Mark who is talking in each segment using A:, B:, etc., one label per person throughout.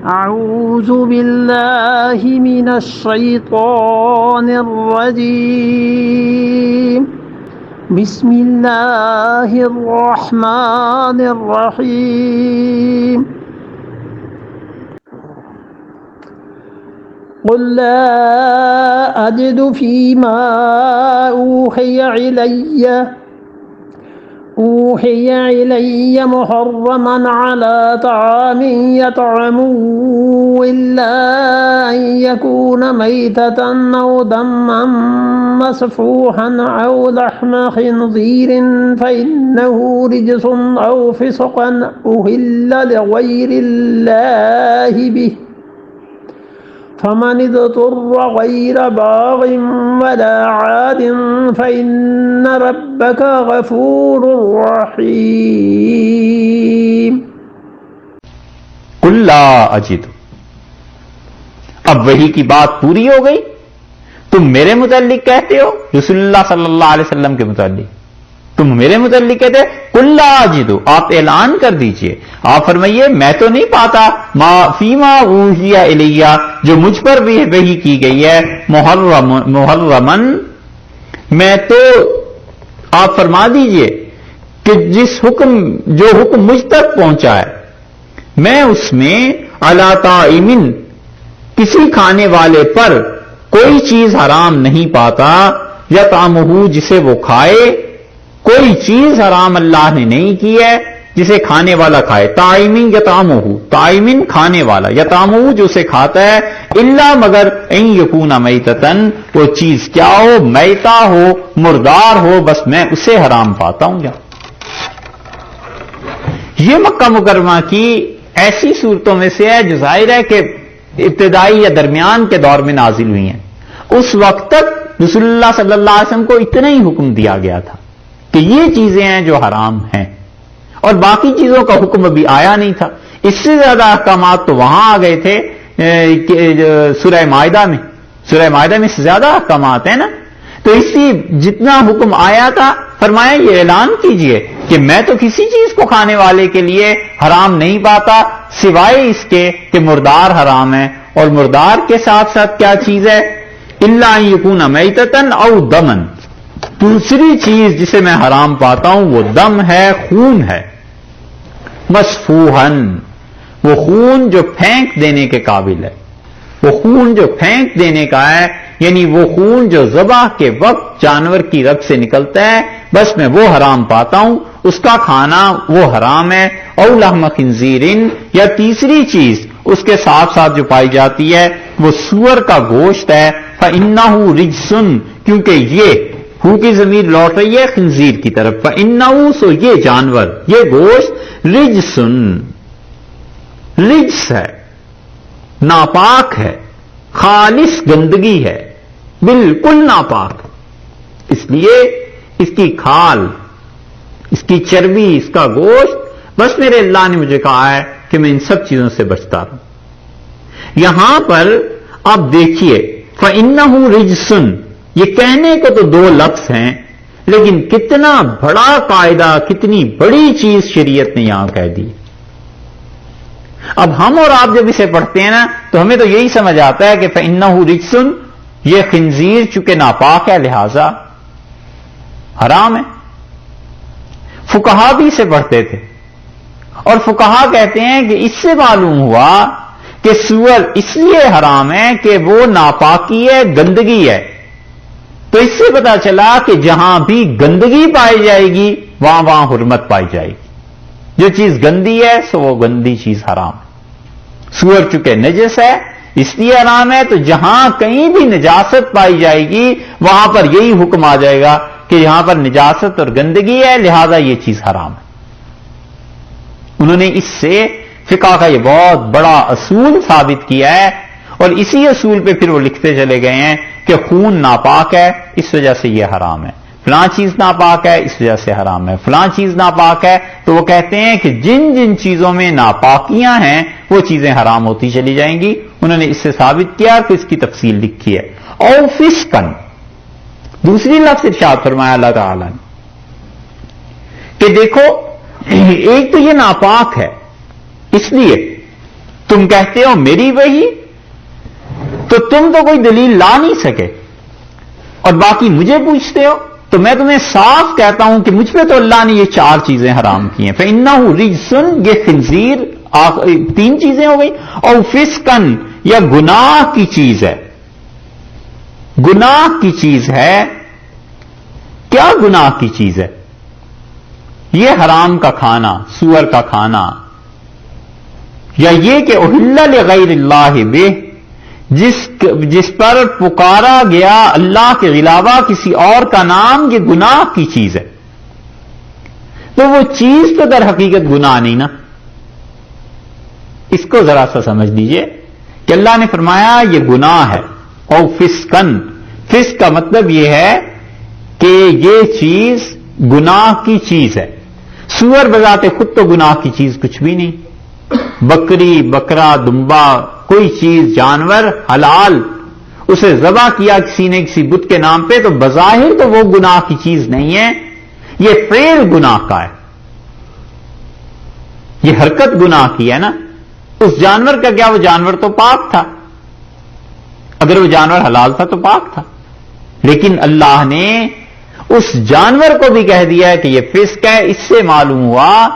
A: أعوذ بالله من الشيطان الرجيم بسم الله الرحمن الرحيم قل لا أجد فيما أوحي إلي محرما على طعام يطعمه إلا أن يكون ميتة أو دما مسفوحا أو لحم خنزير فإنه رجس أو فسقا أهل لغير الله به فمن اضطر غير باغ ولا عاد فإن ربك غفور رحيم
B: قل لا اجد. اب وحی کی بات پوری ہو گئی. تم میرے متعلق کہتے ہو رسول اللہ صلی اللہ علیہ وسلم کے متعلق تم میرے متعلق کہتے ہیں قل لا اجد. آپ اعلان کر دیجئے، آپ فرمائیے میں تو نہیں پاتا ما فیما اوحی الیہ، جو مجھ پر بھی وحی کی گئی ہے محرمن، میں تو آپ فرما دیجئے کہ جو حکم مجھ تک پہنچا ہے میں اس میں علی طاعم، کسی کھانے والے پر کوئی چیز حرام نہیں پاتا، یطعمہ، جسے وہ کھائے. کوئی چیز حرام اللہ نے نہیں کی ہے جسے کھانے والا کھائے. طاعمن یطعمہ، طاعمن کھانے والا، یطعمہ جو اسے کھاتا ہے، الا مگر ان یکون میتتن، وہ چیز کیا ہو، میتا ہو، مردار ہو، بس میں اسے حرام پاتا ہوں. یہ مکہ مکرمہ کی ایسی صورتوں میں سے ہے جو ظاہر ہے کہ ابتدائی یا درمیان کے دور میں نازل ہوئی ہیں. اس وقت تک رسول اللہ صلی اللہ علیہ وسلم کو اتنا ہی حکم دیا گیا تھا کہ یہ چیزیں ہیں جو حرام ہیں، اور باقی چیزوں کا حکم ابھی آیا نہیں تھا. اس سے زیادہ احکامات تو وہاں آ گئے تھے سورہ مائدہ میں. سورہ مائدہ میں سے زیادہ احکامات ہیں نا. تو اسی جتنا حکم آیا تھا فرمایا یہ اعلان کیجئے کہ میں تو کسی چیز کو کھانے والے کے لیے حرام نہیں پاتا سوائے اس کے کہ مردار حرام ہے. اور مردار کے ساتھ ساتھ کیا چیز ہے، الا ان یکون میتتن او دمن. دوسری چیز جسے میں حرام پاتا ہوں وہ دم ہے، خون ہے. مسفوحن، وہ خون جو پھینک دینے کے قابل ہے، وہ خون جو پھینک دینے کا ہے، یعنی وہ خون جو ذبح کے وقت جانور کی رگ سے نکلتا ہے، بس میں وہ حرام پاتا ہوں، اس کا کھانا وہ حرام ہے. او لحم خنزیر، یا تیسری چیز اس کے ساتھ ساتھ جو پائی جاتی ہے وہ سور کا گوشت ہے. فإنہ رجس، کیونکہ یہ ہو کی ضمیر لوٹ رہی ہے خنزیر کی طرف. فإنہ، سو یہ جانور، یہ گوشت، رجسن، رجس ہے، ناپاک ہے، خالص گندگی ہے، بالکل ناپاک. اس لیے اس کی کھال، اس کی چربی، اس کا گوشت، بس میرے اللہ نے مجھے کہا ہے کہ میں ان سب چیزوں سے بچتا رہوں. یہاں پر آپ دیکھیے فإنہ رجسن، یہ کہنے کو تو دو لفظ ہیں لیکن کتنا بڑا قاعدہ، کتنی بڑی چیز شریعت نے یہاں کہہ دی. اب ہم اور آپ جب اسے پڑھتے ہیں نا تو ہمیں تو یہی سمجھ آتا ہے کہ فإنہ رجسن، یہ خنزیر چونکہ ناپاک ہے لہذا حرام ہے. فقہا بھی اسے پڑھتے تھے اور فقہا کہتے ہیں کہ اس سے معلوم ہوا کہ سور اس لیے حرام ہے کہ وہ ناپاکی ہے، گندگی ہے. تو اس سے پتا چلا کہ جہاں بھی گندگی پائی جائے گی وہاں حرمت پائی جائے گی. جو چیز گندی ہے سو وہ گندی چیز حرام ہے. سور چونکہ نجس ہے اس لیے حرام ہے، تو جہاں کہیں بھی نجاست پائی جائے گی وہاں پر یہی حکم آ جائے گا کہ یہاں پر نجاست اور گندگی ہے لہذا یہ چیز حرام ہے. انہوں نے اس سے فقہ کا یہ بہت بڑا اصول ثابت کیا ہے، اور اسی اصول پہ پھر وہ لکھتے چلے گئے ہیں کہ خون ناپاک ہے اس وجہ سے یہ حرام ہے، فلاں چیز ناپاک ہے اس وجہ سے حرام ہے، فلاں چیز ناپاک ہے. تو وہ کہتے ہیں کہ جن جن چیزوں میں ناپاکیاں ہیں وہ چیزیں حرام ہوتی چلی جائیں گی. انہوں نے اس سے ثابت کیا کہ اس کی تفصیل لکھی ہے. اور فسقن، دوسری لفظ ارشاد فرمایا اللہ تعالی نے کہ دیکھو ایک تو یہ ناپاک ہے اس لیے تم کہتے ہو میری وحی، تو تم تو کوئی دلیل لا نہیں سکے، اور باقی مجھے پوچھتے ہو، تو میں تمہیں صاف کہتا ہوں کہ مجھ پہ تو اللہ نے یہ 4 چیزیں حرام کی ہیں۔ فَإِنَّهُ رِجْسٌ، یہ خنزیر 3 چیزیں ہو گئی، اور فسقن، یا گناہ کی چیز ہے، گناہ کی چیز ہے۔ کیا گناہ کی چیز ہے؟ یہ حرام کا کھانا، سور کا کھانا، یا یہ کہ احل لغیر اللہ بہ، جس پر پکارا گیا اللہ کے علاوہ کسی اور کا نام، یہ گناہ کی چیز ہے۔ تو وہ چیز تو در حقیقت گناہ نہیں نا۔ اس کو ذرا سا سمجھ لیجئے کہ اللہ نے فرمایا یہ گناہ ہے، اور فسقن، فسق کا مطلب یہ ہے کہ یہ چیز گناہ کی چیز ہے۔ سور بذات خود تو گناہ کی چیز کچھ بھی نہیں، بکری، بکرا، دمبا، کوئی چیز، جانور حلال، اسے ذبح کیا کسی نے کسی بت کے نام پہ، تو بظاہر تو وہ گناہ کی چیز نہیں ہے، یہ فعل گناہ کا ہے، یہ حرکت گناہ کی ہے نا۔ اس جانور کا کیا، وہ جانور تو پاک تھا، اگر وہ جانور حلال تھا تو پاک تھا، لیکن اللہ نے اس جانور کو بھی کہہ دیا ہے کہ یہ فسق ہے۔ اس سے معلوم ہوا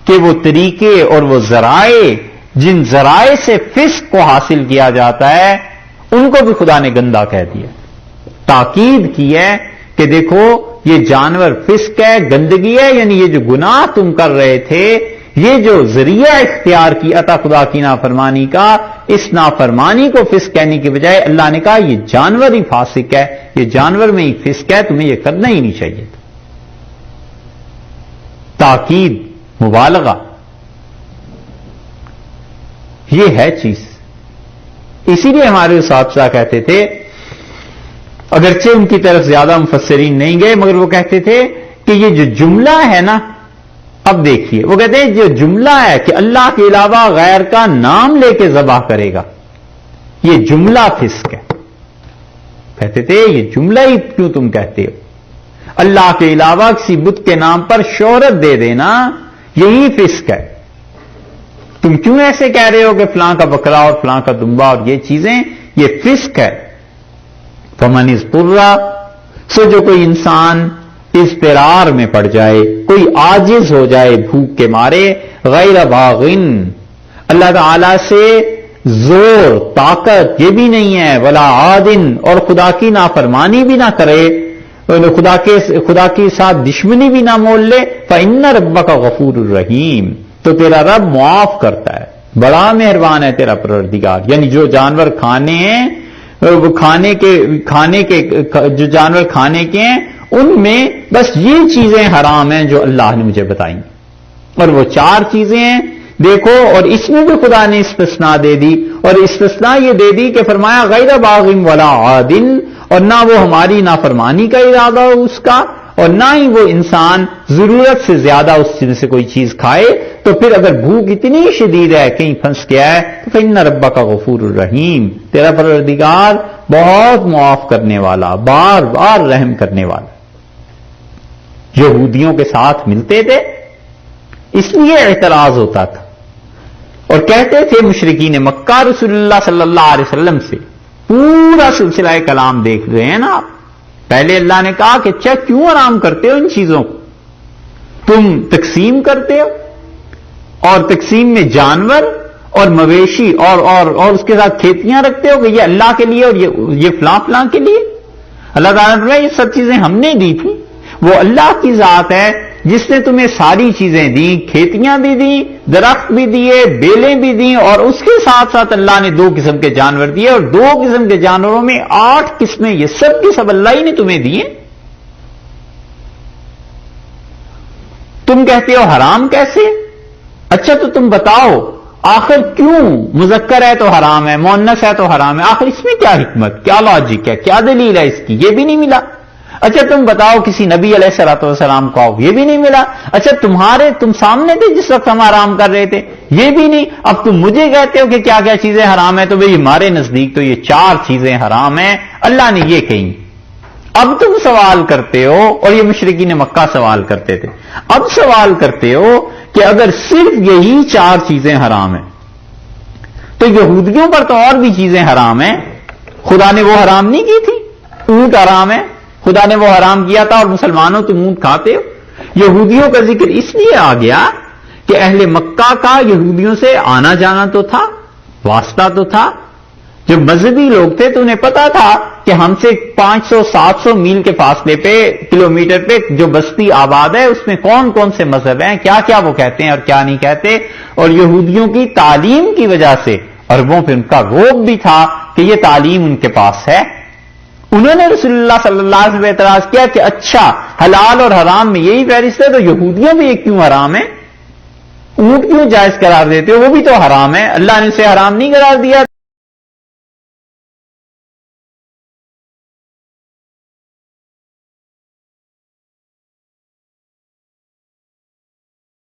B: کہ وہ طریقے اور وہ ذرائع، جن ذرائع سے فسق کو حاصل کیا جاتا ہے، ان کو بھی خدا نے گندا کہہ دیا، تاکید کی ہے کہ دیکھو یہ جانور فسق ہے، گندگی ہے، یعنی یہ جو گناہ تم کر رہے تھے، یہ جو ذریعہ اختیار کیا تھا خدا کی نافرمانی کا، اس نافرمانی کو فسق کہنے کی بجائے اللہ نے کہا یہ جانور ہی فاسق ہے، یہ جانور میں ہی فسق ہے، تمہیں یہ کرنا ہی نہیں چاہیے تھا۔ تاکید، مبالغہ، یہ ہے چیز۔ اسی لیے ہمارے اساتذہ کہتے تھے، اگرچہ ان کی طرف زیادہ مفسرین نہیں گئے، مگر وہ کہتے تھے کہ یہ جو جملہ ہے نا، اب دیکھیے وہ کہتے ہیں جو جملہ ہے کہ اللہ کے علاوہ غیر کا نام لے کے ذبح کرے گا، یہ جملہ فسق ہے۔ کہتے تھے یہ جملہ ہی کیوں تم کہتے ہو، اللہ کے علاوہ کسی بت کے نام پر شہرت دے دینا یہی فسق ہے، تم کیوں ایسے کہہ رہے ہو کہ فلاں کا بکرا اور فلاں کا دمبا اور یہ چیزیں، یہ فسق ہے۔ فمن اضطر، سو جو کوئی انسان اضطرار میں پڑ جائے، کوئی عاجز ہو جائے بھوک کے مارے، غیر باغن، اللہ تعالی سے زور طاقت یہ بھی نہیں ہے، ولا عادن، اور خدا کی نافرمانی بھی نہ کرے، خدا کے ساتھ دشمنی بھی نہ مول لے، فإن ربک غفور الرحیم، تو تیرا رب معاف کرتا ہے، بڑا مہربان ہے تیرا پروردگار۔ یعنی جو جانور کھانے ہیں، وہ کھانے کے جو جانور کھانے کے ہیں، ان میں بس یہ چیزیں حرام ہیں جو اللہ نے مجھے بتائیں، اور وہ 4 چیزیں ہیں دیکھو، اور اس میں بھی خدا نے استثناء دے دی، اور استثناء یہ دے دی کہ فرمایا غیر باغ ولا عادل، اور نہ وہ ہماری نافرمانی کا ارادہ ہو اس کا، اور نہ ہی وہ انسان ضرورت سے زیادہ اس چیز سے کوئی چیز کھائے، تو پھر اگر بھوک اتنی شدید ہے، کہیں پھنس گیا ہے، تو فإن ربک غفور الرحیم، تیرا پروردگار بہت معاف کرنے والا، بار بار رحم کرنے والا۔ یہودیوں کے ساتھ ملتے تھے، اس لیے اعتراض ہوتا تھا، اور کہتے تھے مشرکین مکہ رسول اللہ صلی اللہ علیہ وسلم سے، پورا سلسلہ کلام دیکھ رہے ہیں نا آپ، پہلے اللہ نے کہا کہ اچھا کیوں آرام کرتے ہو ان چیزوں کو، تم تقسیم کرتے ہو، اور تقسیم میں جانور اور مویشی اور اس کے ساتھ کھیتیاں رکھتے ہو کہ یہ اللہ کے لیے اور یہ فلاں فلاں کے لیے۔ اللہ تعالیٰ نے یہ سب چیزیں ہم نے دی تھی، وہ اللہ کی ذات ہے جس نے تمہیں ساری چیزیں دیں، کھیتیاں بھی دیں، درخت بھی دیے، بیلیں بھی دیں، اور اس کے ساتھ ساتھ اللہ نے 2 قسم کے جانور دیے، اور 2 قسم کے جانوروں میں 8 قسمیں، یہ سب کی سب اللہ ہی نے تمہیں دیے۔ تم کہتے ہو حرام کیسے؟ اچھا تو تم بتاؤ آخر کیوں مذکر ہے تو حرام ہے، مؤنث ہے تو حرام ہے، آخر اس میں کیا حکمت، کیا لاجک ہے، کیا دلیل ہے اس کی؟ یہ بھی نہیں ملا۔ اچھا تم بتاؤ کسی نبی علیہ الصلوۃ والسلام کو آؤ، یہ بھی نہیں ملا۔ اچھا تم سامنے تھے جس وقت ہم آرام کر رہے تھے، یہ بھی نہیں۔ اب تم مجھے کہتے ہو کہ کیا کیا چیزیں حرام ہیں، تو بھئی ہمارے نزدیک تو یہ 4 چیزیں حرام ہیں، اللہ نے یہ کہیں۔ اب تم سوال کرتے ہو، اور یہ مشرکین مکہ سوال کرتے تھے، اب سوال کرتے ہو کہ اگر صرف یہی 4 چیزیں حرام ہیں تو یہودیوں پر تو اور بھی چیزیں حرام ہیں، خدا نے وہ حرام نہیں کی تھی؟ اونٹ حرام ہے، خدا نے وہ حرام کیا تھا اور مسلمانوں تم اونٹ کھاتے ہو۔ یہودیوں کا ذکر اس لیے آ گیا کہ اہل مکہ کا یہودیوں سے آنا جانا تو تھا، واسطہ تو تھا، جو مذہبی لوگ تھے تو انہیں پتا تھا کہ ہم سے 500-700 میل کے فاصلے پہ، کلومیٹر پہ جو بستی آباد ہے اس میں کون کون سے مذہب ہیں، کیا کیا وہ کہتے ہیں اور کیا نہیں کہتے، اور یہودیوں کی تعلیم کی وجہ سے عربوں پہ ان کا روب بھی تھا کہ یہ تعلیم ان کے پاس ہے۔ انہوں نے رسول اللہ صلی اللہ علیہ وسلم اعتراض کیا کہ اچھا حلال اور حرام میں یہی فہرست ہے تو یہودیوں میں یہ کیوں حرام ہے؟ اونٹ کیوں جائز قرار دیتے ہو؟ وہ بھی تو حرام ہے، اللہ نے اسے حرام نہیں قرار دیا۔